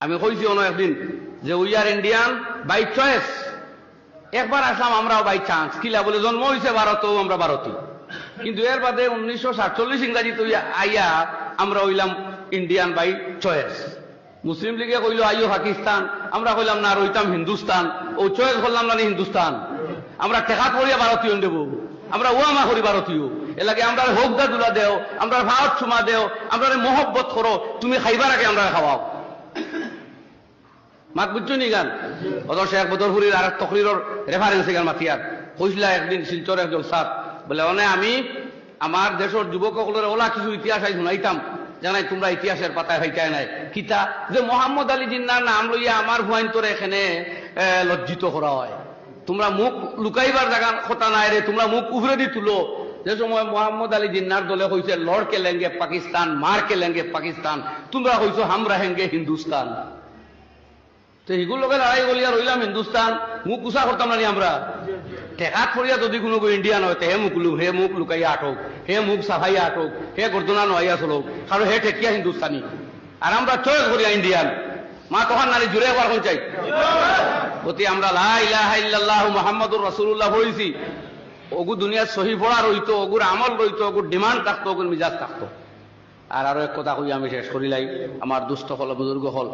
আমি কইছি অন্য একদিন যে we are Indian by choice. একবার আসলাম আমরাও বাই চান্স, কিলা বলে জন্ম হয়েছে ভারতেও আমরা ভারতীয়, কিন্তু এর বাদে 1947 ইংরাজি তুই আইয়া আমরা হইলাম ইন্ডিয়ান বাই চয়েস। মুসলিম লীগে কইল আইও পাকিস্তান, আমরা কইলাম না রইতাম হিন্দুস্তান। ও চয়েস করলাম না হিন্দুস্তান, আমরা টেকা করিয়া ভারতীয় দেব, আমরা ওয়ামা করি ভারতীয়। এলাকে আমরা হোকদা দুলা দেও, আমরা ভারত চুমা দেও, আমরা মহব্বত করো, তুমি খাইবার আগে আমরা খাওয়াও। মাত বুঝছো নি গান অত শেখ বদরপুরীর আর তকরির রেফারেন্স গান মাতিয়ার কইসলা একদিন শিলচর একজন স্যার বলে অনে আমি আমার দেশের যুবকসকলের ওলা কিছু ইতিহাস আই শুনাইতাম, জানাই তোমরা ইতিহাসের পাতায় হইতাই নাই কিতা যে মোহাম্মদ আলী জিন্নার নাম লইয়া আমার হুয়াইন তোর এখানে লজ্জিত করা হয়, তোমরা মুখ লুকাইবার জায়গা কথা নাই রে, তোমরা মুখ উভরে দি তুলো। যে সময় মোহাম্মদ আলী জিন্নার দলে কইছে লড় কে লেঙ্গে পাকিস্তান, মার কে লেঙ্গে পাকিস্তান, তোমরা কইছো হামরা হেঙ্গে হিন্দুস্তান। তো এগুলো লোকের লড়াই বলিয়া রইলাম হিন্দুস্তান, মুখ উষা করতাম না আমরা। টেকাত পড়িয়া যদি কোনো ইন্ডিয়ান হয় হে মুখ লুকাইয়া আটক, হে মুখ সাফাইয়া আটক, হে গর্দনা নহাইয়া চলক, কারণ হে ঠেকিয়া হিন্দুস্তানি। আর আমরা চয়েস করিয়া ইন্ডিয়ান। মা তখন নারী জুড়ে একবার কোন চাই অতি আমরা লা ইলাহা ইল্লাল্লাহু মুহাম্মাদুর রাসূলুল্লাহ হইছি, ওগু দুনিয়ার সহি পড়া রইতো, ওগুর আমল রইতো, ওগুর ডিমান্ড থাকতো, ওগুর মিজাজ থাকতো। আর আরো এক কথা কই আমি শেষ করিলাই, আমার দুস্থ হল বুজুর্গ হল